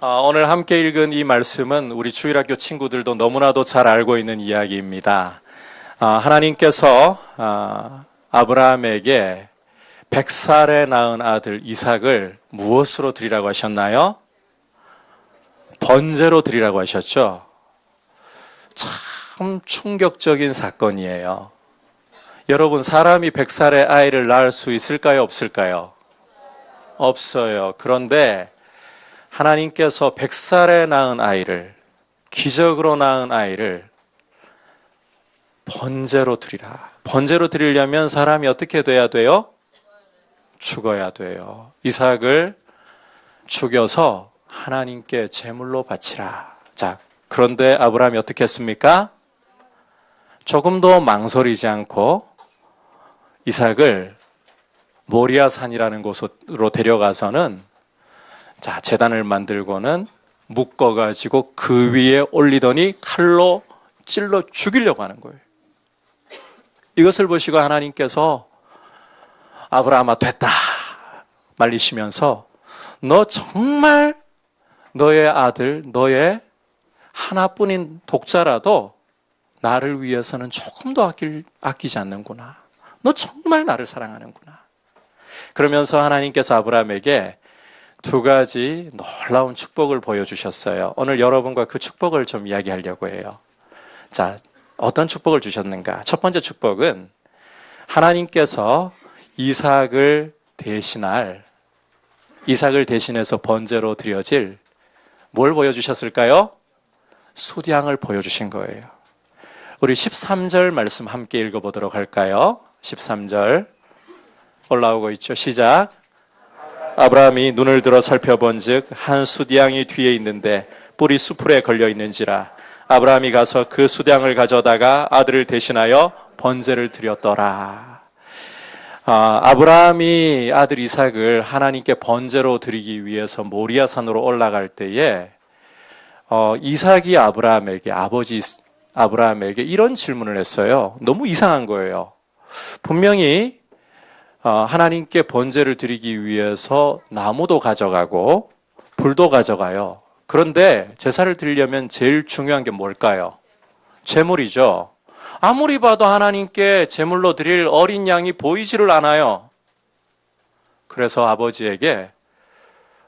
오늘 함께 읽은 이 말씀은 우리 주일학교 친구들도 너무나도 잘 알고 있는 이야기입니다. 하나님께서 아브라함에게 100살에 낳은 아들 이삭을 무엇으로 드리라고 하셨나요? 번제로 드리라고 하셨죠. 참 충격적인 사건이에요. 여러분, 사람이 100살의 아이를 낳을 수 있을까요? 없을까요? 없어요. 그런데 하나님께서 100살에 낳은 아이를, 기적으로 낳은 아이를 번제로 드리라. 번제로 드리려면 사람이 어떻게 돼야 돼요? 죽어야 돼요. 이삭을 죽여서 하나님께 제물로 바치라. 자, 그런데 아브라함이 어떻게 했습니까? 조금도 망설이지 않고 이삭을 모리아산이라는 곳으로 데려가서는 제단을 만들고는 묶어가지고 그 위에 올리더니 칼로 찔러 죽이려고 하는 거예요. 이것을 보시고 하나님께서 아브라함아 됐다 말리시면서 너 정말 너의 아들, 너의 하나뿐인 독자라도 나를 위해서는 조금도 아끼지 않는구나. 너 정말 나를 사랑하는구나. 그러면서 하나님께서 아브라함에게 두 가지 놀라운 축복을 보여주셨어요. 오늘 여러분과 그 축복을 좀 이야기하려고 해요. 자, 어떤 축복을 주셨는가? 첫 번째 축복은 하나님께서 이삭을 대신해서 번제로 드려질 뭘 보여주셨을까요? 수량을 보여주신 거예요. 우리 13절 말씀 함께 읽어보도록 할까요? 13절 올라오고 있죠. 시작. 아브라함이 눈을 들어 살펴본즉 한 수량이 뒤에 있는데 뿔이 수풀에 걸려 있는지라. 아브라함이 가서 그 수량을 가져다가 아들을 대신하여 번제를 드렸더라. 아브라함이 아들 이삭을 하나님께 번제로 드리기 위해서 모리아산으로 올라갈 때에 이삭이 아버지 아브라함에게 이런 질문을 했어요. 너무 이상한 거예요. 분명히 하나님께 번제를 드리기 위해서 나무도 가져가고 불도 가져가요. 그런데 제사를 드리려면 제일 중요한 게 뭘까요? 제물이죠. 아무리 봐도 하나님께 제물로 드릴 어린 양이 보이지를 않아요. 그래서 아버지에게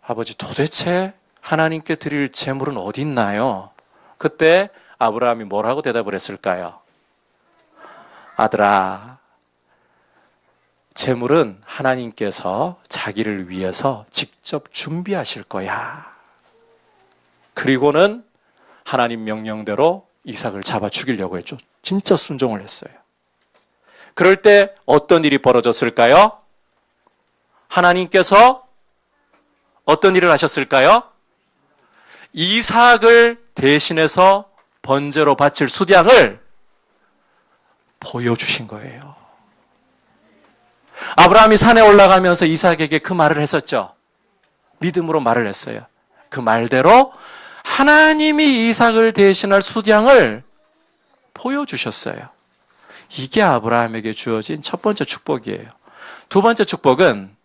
아버지 도대체 하나님께 드릴 제물은 어디 있나요? 그때 아브라함이 뭐라고 대답을 했을까요? 아들아, 제물은 하나님께서 자기를 위해서 직접 준비하실 거야. 그리고는 하나님 명령대로 이삭을 잡아 죽이려고 했죠. 진짜 순종을 했어요. 그럴 때 어떤 일이 벌어졌을까요? 하나님께서 어떤 일을 하셨을까요? 이삭을 대신해서 번제로 바칠 수량을 보여주신 거예요. 아브라함이 산에 올라가면서 이삭에게 그 말을 했었죠. 믿음으로 말을 했어요. 그 말대로 하나님이 이삭을 대신할 수량을 보여주셨어요. 이게 아브라함에게 주어진 첫 번째 축복이에요. 두 번째 축복은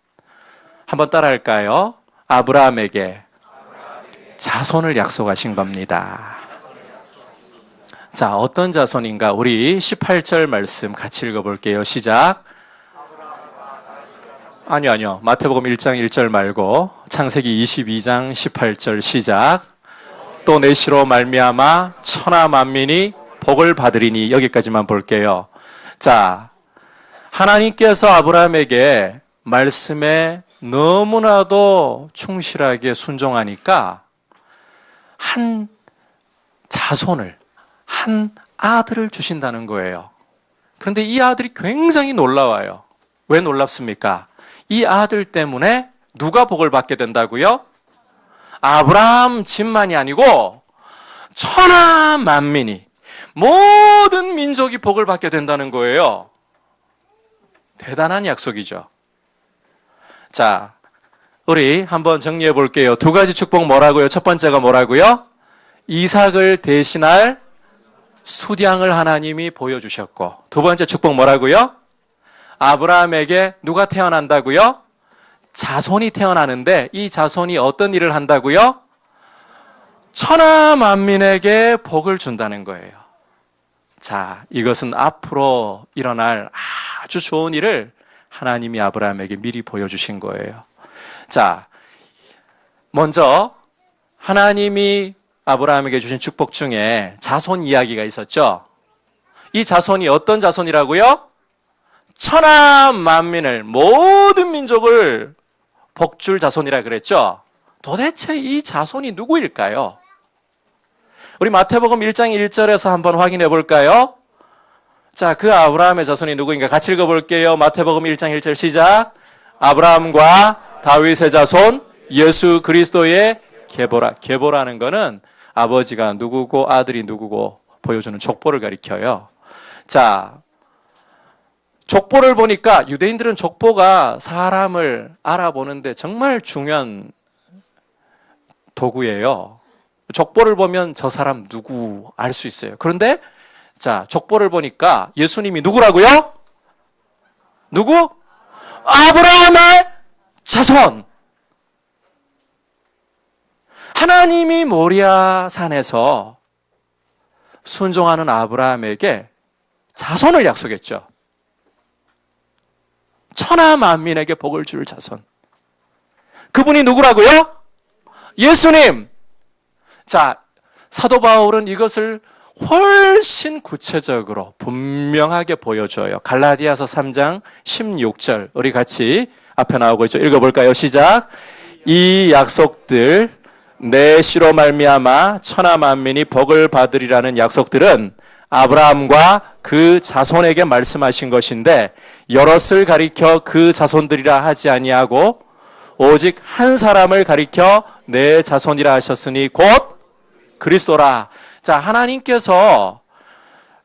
한번 따라할까요? 아브라함에게 자손을 약속하신 겁니다. 자, 어떤 자손인가? 우리 18절 말씀 같이 읽어볼게요. 시작. 아니요. 마태복음 1장 1절 말고 창세기 22장 18절 시작. 또 내시로 말미암아 천하 만민이 복을 받으리니. 여기까지만 볼게요. 자, 하나님께서 아브라함에게 말씀에 너무나도 충실하게 순종하니까 한 자손을, 한 아들을 주신다는 거예요. 그런데 이 아들이 굉장히 놀라워요. 왜 놀랍습니까? 이 아들 때문에 누가 복을 받게 된다고요? 아브라함 집만이 아니고 천하 만민이, 모든 민족이 복을 받게 된다는 거예요. 대단한 약속이죠. 자, 우리 한번 정리해 볼게요. 두 가지 축복 뭐라고요? 첫 번째가 뭐라고요? 이삭을 대신할 수량을 하나님이 보여주셨고, 두 번째 축복 뭐라고요? 아브라함에게 누가 태어난다고요? 자손이 태어나는데 이 자손이 어떤 일을 한다고요? 천하 만민에게 복을 준다는 거예요. 자, 이것은 앞으로 일어날 아주 좋은 일을 하나님이 아브라함에게 미리 보여주신 거예요. 자, 먼저 하나님이 아브라함에게 주신 축복 중에 자손 이야기가 있었죠. 이 자손이 어떤 자손이라고요? 천하 만민을, 모든 민족을 복줄 자손이라 그랬죠. 도대체 이 자손이 누구일까요? 우리 마태복음 1장 1절에서 한번 확인해 볼까요? 자, 그 아브라함의 자손이 누구인가 같이 읽어볼게요. 마태복음 1장 1절 시작. 아브라함과 다윗의 자손 예수 그리스도의 계보라. 계보라는 거는 아버지가 누구고 아들이 누구고 보여주는 족보를 가리켜요. 자, 족보를 보니까 유대인들은 족보가 사람을 알아보는데 정말 중요한 도구예요. 족보를 보면 저 사람 누구 알 수 있어요. 그런데 자, 족보를 보니까 예수님이 누구라고요? 누구? 아브라함의 자손. 하나님이 모리아 산에서 순종하는 아브라함에게 자손을 약속했죠. 천하 만민에게 복을 줄 자손. 그분이 누구라고요? 예수님. 자, 사도 바울은 이것을 훨씬 구체적으로 분명하게 보여줘요. 갈라디아서 3장 16절. 우리 같이 앞에 나오고 있죠. 읽어볼까요? 시작. 이 약속들 내 씨로 말미암아 천하 만민이 복을 받으리라는 약속들은 아브라함과 그 자손에게 말씀하신 것인데 여럿을 가리켜 그 자손들이라 하지 아니하고 오직 한 사람을 가리켜 내 자손이라 하셨으니 곧 그리스도라. 자, 하나님께서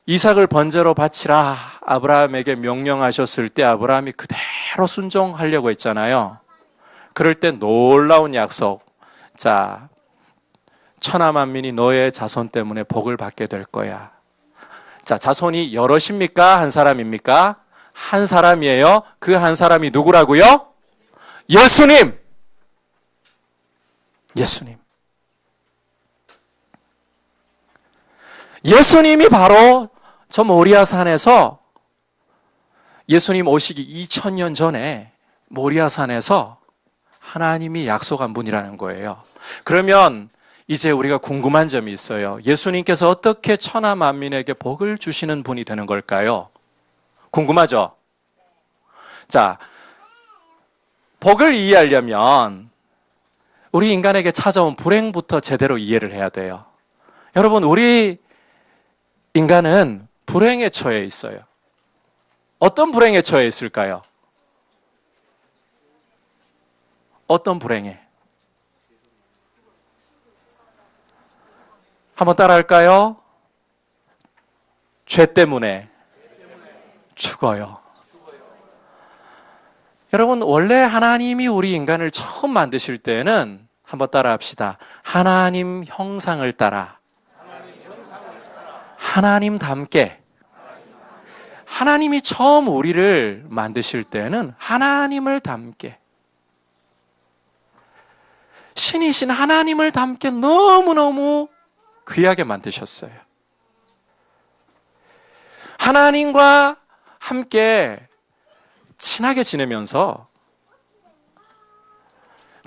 이삭을 번제로 바치라 아브라함에게 명령하셨을 때 아브라함이 그대로 순종하려고 했잖아요. 그럴 때 놀라운 약속. 자, 천하 만민이 너의 자손 때문에 복을 받게 될 거야. 자, 자손이 여럿입니까? 한 사람입니까? 한 사람이에요. 그 한 사람이 누구라고요? 예수님! 예수님. 예수님이 바로 저 모리아 산에서 예수님 오시기 2000년 전에 모리아 산에서 하나님이 약속한 분이라는 거예요. 그러면 이제 우리가 궁금한 점이 있어요. 예수님께서 어떻게 천하 만민에게 복을 주시는 분이 되는 걸까요? 궁금하죠? 자, 복을 이해하려면 우리 인간에게 찾아온 불행부터 제대로 이해를 해야 돼요. 여러분, 우리 인간은 불행에 처해 있어요. 어떤 불행에 처해 있을까요? 어떤 불행에? 한번 따라할까요? 죄 때문에 죽어요. 여러분, 원래 하나님이 우리 인간을 처음 만드실 때는 한번 따라합시다. 하나님 형상을 따라 하나님답게. 하나님이 처음 우리를 만드실 때는 하나님을 닮게, 신이신 하나님을 닮게 너무너무 귀하게 만드셨어요. 하나님과 함께 친하게 지내면서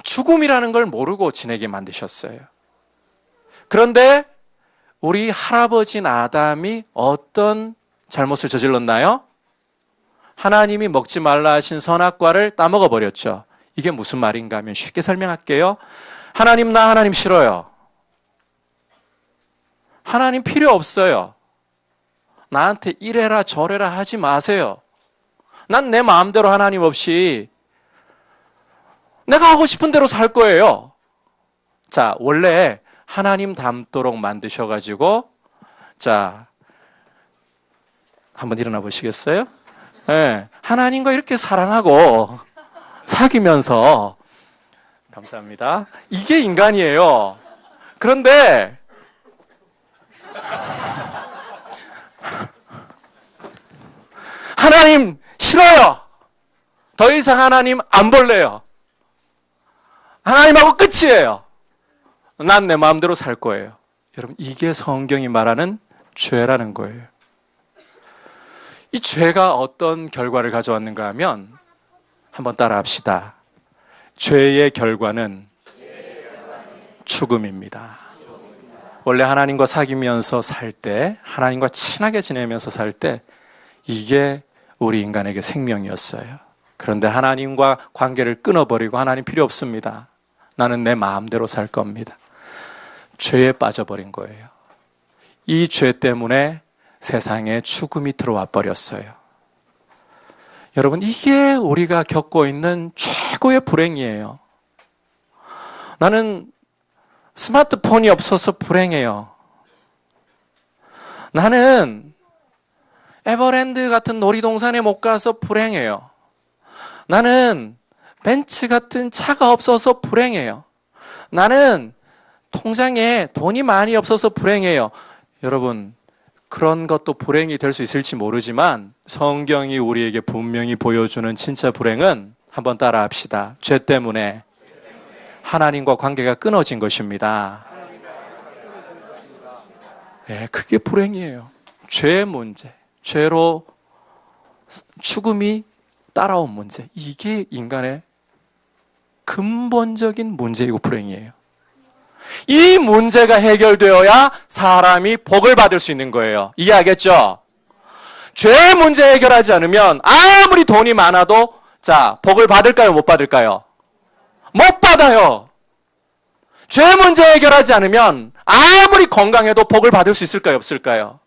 죽음이라는 걸 모르고 지내게 만드셨어요. 그런데 우리 할아버지인 아담이 어떤 잘못을 저질렀나요? 하나님이 먹지 말라 하신 선악과를 따먹어 버렸죠. 이게 무슨 말인가 하면 쉽게 설명할게요. 하나님, 나 하나님 싫어요. 하나님 필요 없어요. 나한테 이래라 저래라 하지 마세요. 난 내 마음대로 하나님 없이 내가 하고 싶은 대로 살 거예요. 자, 원래 하나님 닮도록 만드셔가지고, 자, 한번 일어나 보시겠어요? 네, 하나님과 이렇게 사랑하고 사귀면서, 감사합니다. 이게 인간이에요. 그런데 하나님 싫어요. 더 이상 하나님 안 볼래요. 하나님하고 끝이에요. 난 내 마음대로 살 거예요. 여러분, 이게 성경이 말하는 죄라는 거예요. 이 죄가 어떤 결과를 가져왔는가 하면 한번 따라합시다. 죄의 결과는 죽음입니다. 원래 하나님과 사귀면서 살 때, 하나님과 친하게 지내면서 살 때 이게 우리 인간에게 생명이었어요. 그런데 하나님과 관계를 끊어버리고 하나님 필요 없습니다. 나는 내 마음대로 살 겁니다. 죄에 빠져버린 거예요. 이 죄 때문에 세상에 죽음이 들어와 버렸어요. 여러분, 이게 우리가 겪고 있는 최고의 불행이에요. 나는 스마트폰이 없어서 불행해요. 나는 에버랜드 같은 놀이동산에 못 가서 불행해요. 나는 벤츠 같은 차가 없어서 불행해요. 나는 통장에 돈이 많이 없어서 불행해요. 여러분, 그런 것도 불행이 될 수 있을지 모르지만 성경이 우리에게 분명히 보여주는 진짜 불행은 한번 따라 합시다. 죄 때문에 하나님과 관계가 끊어진 것입니다. 네, 그게 불행이에요. 죄의 문제, 죄로 죽음이 따라온 문제, 이게 인간의 근본적인 문제이고 불행이에요. 이 문제가 해결되어야 사람이 복을 받을 수 있는 거예요. 이해하겠죠? 죄의 문제 해결하지 않으면 아무리 돈이 많아도 자, 복을 받을까요? 못 받을까요? 못 받아요. 죄 문제 해결하지 않으면 아무리 건강해도 복을 받을 수 있을까요? 없을까요?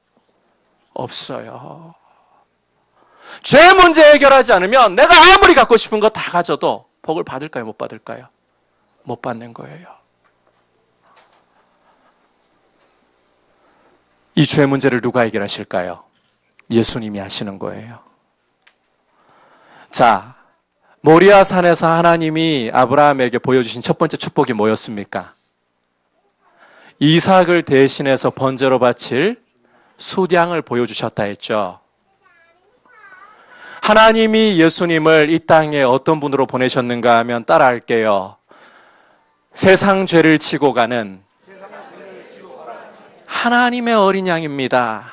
없어요. 죄 문제 해결하지 않으면 내가 아무리 갖고 싶은 거 다 가져도 복을 받을까요? 못 받을까요? 못 받는 거예요. 이 죄 문제를 누가 해결하실까요? 예수님이 하시는 거예요. 자, 모리아 산에서 하나님이 아브라함에게 보여주신 첫 번째 축복이 뭐였습니까? 이삭을 대신해서 번제로 바칠 수량을 보여주셨다 했죠. 하나님이 예수님을 이 땅에 어떤 분으로 보내셨는가 하면 따라할게요. 세상 죄를 지고 가는 하나님의 어린 양입니다.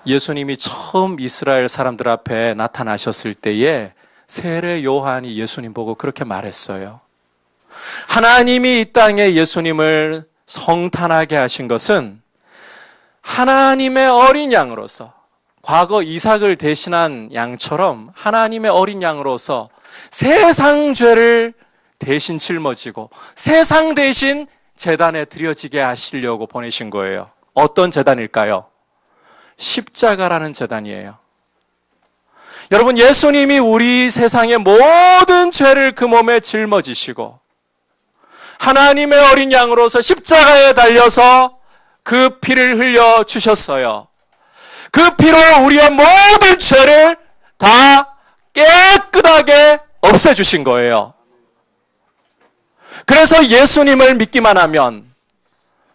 예수님이 처음 이스라엘 사람들 앞에 나타나셨을 때에 세례 요한이 예수님 보고 그렇게 말했어요. 하나님이 이 땅에 예수님을 성탄하게 하신 것은 하나님의 어린 양으로서, 과거 이삭을 대신한 양처럼 하나님의 어린 양으로서 세상 죄를 대신 짊어지고 세상 대신 제단에 드려지게 하시려고 보내신 거예요. 어떤 제단일까요? 십자가라는 제단이에요. 여러분, 예수님이 우리 세상의 모든 죄를 그 몸에 짊어지시고 하나님의 어린 양으로서 십자가에 달려서 그 피를 흘려 주셨어요. 그 피로 우리의 모든 죄를 다 깨끗하게 없애주신 거예요. 그래서 예수님을 믿기만 하면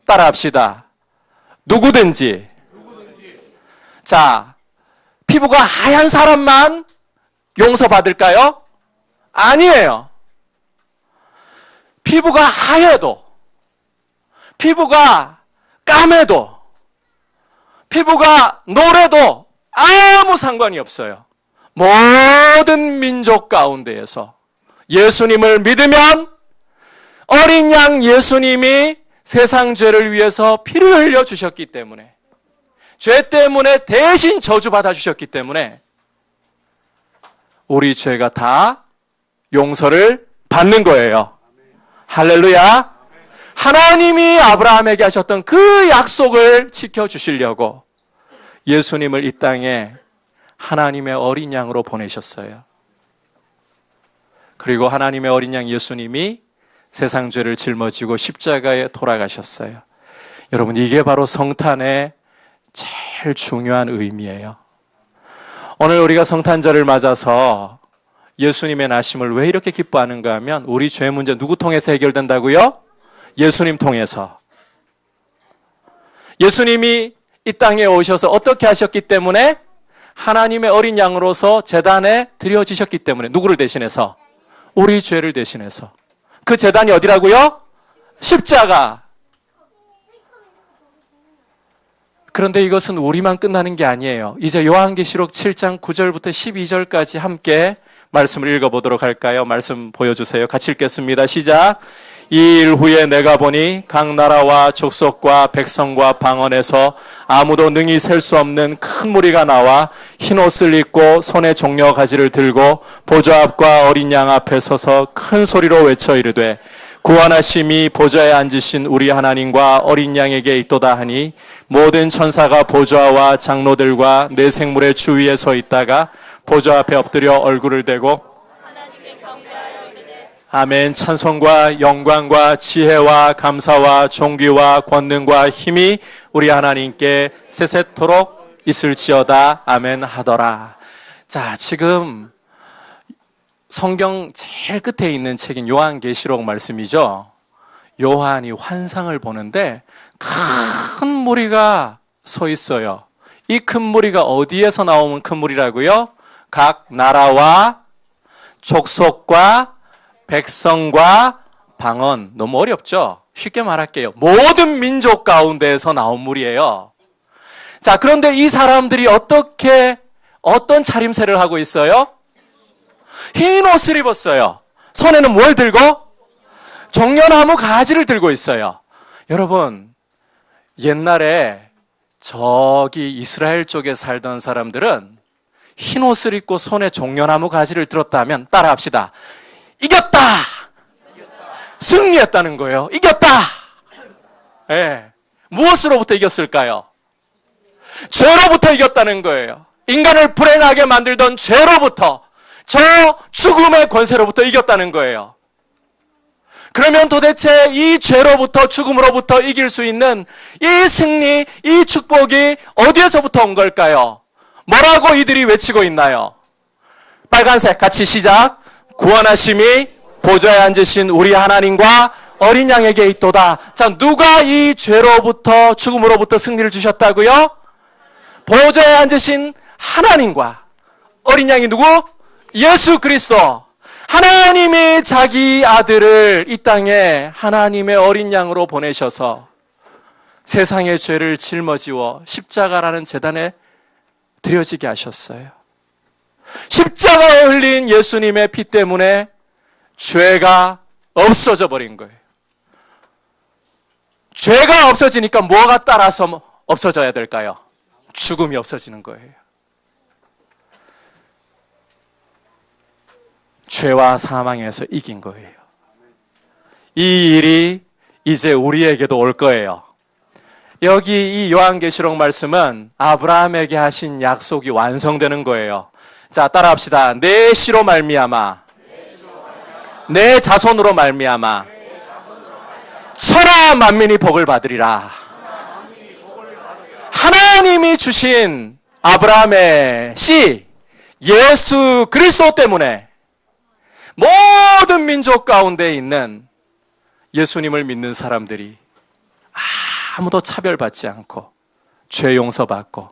따라합시다. 누구든지. 자, 피부가 하얀 사람만 용서받을까요? 아니에요. 피부가 하얘도, 피부가 까매도, 피부가 노래도 아무 상관이 없어요. 모든 민족 가운데에서 예수님을 믿으면 어린 양 예수님이 세상 죄를 위해서 피를 흘려 주셨기 때문에, 죄 때문에 대신 저주받아 주셨기 때문에 우리 죄가 다 용서를 받는 거예요. 할렐루야. 하나님이 아브라함에게 하셨던 그 약속을 지켜주시려고 예수님을 이 땅에 하나님의 어린 양으로 보내셨어요. 그리고 하나님의 어린 양 예수님이 세상 죄를 짊어지고 십자가에 돌아가셨어요. 여러분, 이게 바로 성탄의 제일 중요한 의미예요. 오늘 우리가 성탄절을 맞아서 예수님의 나심을 왜 이렇게 기뻐하는가 하면 우리 죄 문제 누구 통해서 해결된다고요? 예수님 통해서. 예수님이 이 땅에 오셔서 어떻게 하셨기 때문에? 하나님의 어린 양으로서 제단에 드려지셨기 때문에. 누구를 대신해서? 우리 죄를 대신해서. 그 제단이 어디라고요? 십자가. 그런데 이것은 우리만 끝나는 게 아니에요. 이제 요한계시록 7장 9절부터 12절까지 함께 말씀을 읽어보도록 할까요? 말씀 보여주세요. 같이 읽겠습니다. 시작. 이 일 후에 내가 보니 각 나라와 족속과 백성과 방언에서 아무도 능히 셀 수 없는 큰 무리가 나와 흰 옷을 입고 손에 종려 가지를 들고 보좌 앞과 어린 양 앞에 서서 큰 소리로 외쳐 이르되 구원하심이 보좌에 앉으신 우리 하나님과 어린 양에게 있도다 하니 모든 천사가 보좌와 장로들과 네 생물의 주위에 서 있다가 보좌 앞에 엎드려 얼굴을 대고 아멘. 찬송과 영광과 지혜와 감사와 존귀와 권능과 힘이 우리 하나님께 세세토록 있을지어다. 아멘 하더라. 자, 지금 성경 제일 끝에 있는 책인 요한계시록 말씀이죠. 요한이 환상을 보는데 큰 무리가 서 있어요. 이 큰 무리가 어디에서 나오는 큰 무리라고요? 각 나라와 족속과 백성과 방언. 너무 어렵죠? 쉽게 말할게요. 모든 민족 가운데에서 나온 무리예요. 자, 그런데 이 사람들이 어떤 차림새를 하고 있어요? 흰 옷을 입었어요. 손에는 뭘 들고? 종려나무 가지를 들고 있어요. 여러분, 옛날에 저기 이스라엘 쪽에 살던 사람들은 흰 옷을 입고 손에 종려나무 가지를 들었다면 따라합시다. 이겼다! 승리했다는 거예요. 이겼다! 네. 무엇으로부터 이겼을까요? 죄로부터 이겼다는 거예요. 인간을 불행하게 만들던 죄로부터, 저 죽음의 권세로부터 이겼다는 거예요. 그러면 도대체 이 죄로부터, 죽음으로부터 이길 수 있는 이 승리, 이 축복이 어디에서부터 온 걸까요? 뭐라고 이들이 외치고 있나요? 빨간색 같이 시작. 구원하심이 보좌에 앉으신 우리 하나님과 어린 양에게 있도다. 자, 누가 이 죄로부터 죽음으로부터 승리를 주셨다고요? 보좌에 앉으신 하나님과 어린 양이 누구? 예수 그리스도. 하나님이 자기 아들을 이 땅에 하나님의 어린 양으로 보내셔서 세상의 죄를 짊어지워 십자가라는 제단에 드려지게 하셨어요. 십자가에 흘린 예수님의 피 때문에 죄가 없어져 버린 거예요. 죄가 없어지니까 뭐가 따라서 없어져야 될까요? 죽음이 없어지는 거예요. 죄와 사망에서 이긴 거예요. 이 일이 이제 우리에게도 올 거예요. 여기 이 요한계시록 말씀은 아브라함에게 하신 약속이 완성되는 거예요. 자, 따라합시다. 내 씨로 말미암아, 내 자손으로 말미암아 천하 만민이 복을 받으리라. 하나님이 주신 아브라함의 씨 예수 그리스도 때문에 모든 민족 가운데 있는 예수님을 믿는 사람들이 아무도 차별받지 않고 죄 용서받고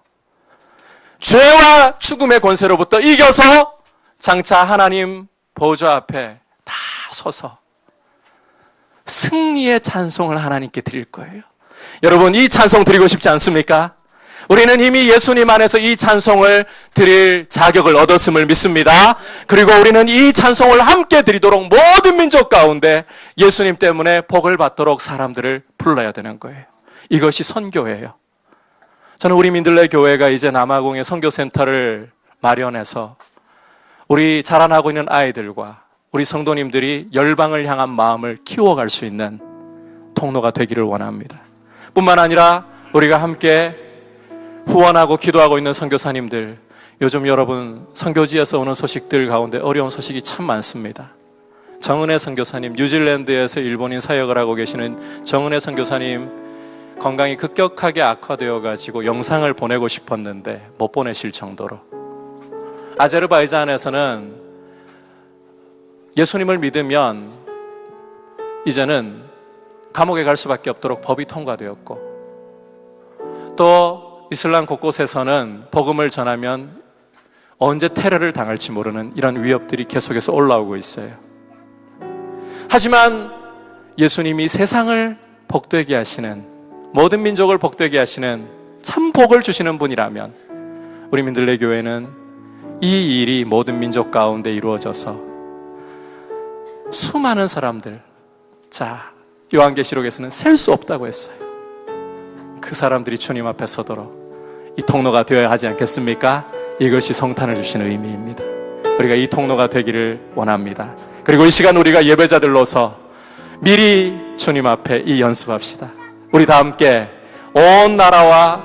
죄와 죽음의 권세로부터 이겨서 장차 하나님 보좌 앞에 다 서서 승리의 찬송을 하나님께 드릴 거예요. 여러분, 이 찬송 드리고 싶지 않습니까? 우리는 이미 예수님 안에서 이 찬송을 드릴 자격을 얻었음을 믿습니다. 그리고 우리는 이 찬송을 함께 드리도록 모든 민족 가운데 예수님 때문에 복을 받도록 사람들을 불러야 되는 거예요. 이것이 선교예요. 저는 우리 민들레 교회가 이제 남아공에 선교센터를 마련해서 우리 자라나고 있는 아이들과 우리 성도님들이 열방을 향한 마음을 키워갈 수 있는 통로가 되기를 원합니다. 뿐만 아니라 우리가 함께 후원하고 기도하고 있는 선교사님들, 요즘 여러분 선교지에서 오는 소식들 가운데 어려운 소식이 참 많습니다. 정은혜 선교사님, 뉴질랜드에서 일본인 사역을 하고 계시는 정은혜 선교사님 건강이 급격하게 악화되어 가지고 영상을 보내고 싶었는데 못 보내실 정도로, 아제르바이잔에서는 예수님을 믿으면 이제는 감옥에 갈 수밖에 없도록 법이 통과되었고, 또 이슬람 곳곳에서는 복음을 전하면 언제 테러를 당할지 모르는 이런 위협들이 계속해서 올라오고 있어요. 하지만 예수님이 세상을 복되게 하시는, 모든 민족을 복되게 하시는 참 복을 주시는 분이라면 우리 민들레 교회는 이 일이 모든 민족 가운데 이루어져서 수많은 사람들, 자, 요한계시록에서는 셀 수 없다고 했어요. 그 사람들이 주님 앞에 서도록 이 통로가 되어야 하지 않겠습니까? 이것이 성탄을 주시는 의미입니다. 우리가 이 통로가 되기를 원합니다. 그리고 이 시간 우리가 예배자들로서 미리 주님 앞에 이 연습합시다. 우리 다 함께 온 나라와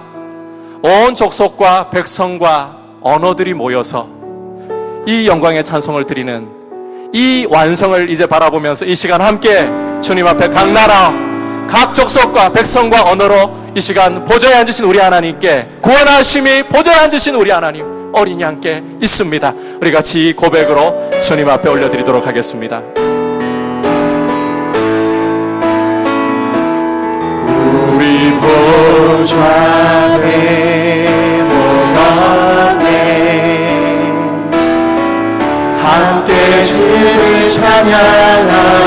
온 족속과 백성과 언어들이 모여서 이 영광의 찬송을 드리는 이 완성을 이제 바라보면서 이 시간 함께 주님 앞에 각 나라, 각 족속과 백성과 언어로 이 시간 보좌에 앉으신 우리 하나님께, 구원하심이 보좌에 앉으신 우리 하나님 어린 양께 있습니다. 우리 같이 이 고백으로 주님 앞에 올려드리도록 하겠습니다. 우리 보좌에 모였네, 함께 주를 찬양하며